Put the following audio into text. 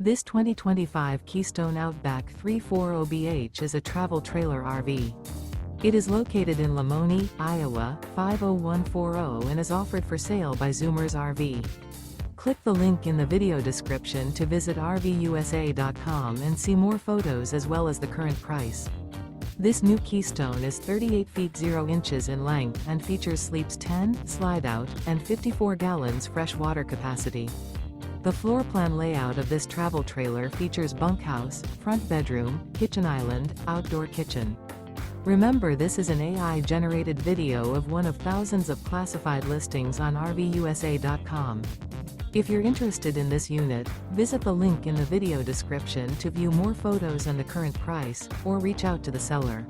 This 2025 Keystone Outback 340BH is a travel trailer RV. It is located in Lamoni, Iowa, 50140 and is offered for sale by Zoomers RV. Click the link in the video description to visit RVUSA.com and see more photos as well as the current price. This new Keystone is 38 feet 0 inches in length and features sleeps 10, Slideout, and 54 gallons fresh water capacity. The floor plan layout of this travel trailer features bunkhouse, front bedroom, kitchen island, outdoor kitchen. Remember, this is an AI-generated video of one of thousands of classified listings on RVUSA.com. If you're interested in this unit, visit the link in the video description to view more photos and the current price, or reach out to the seller.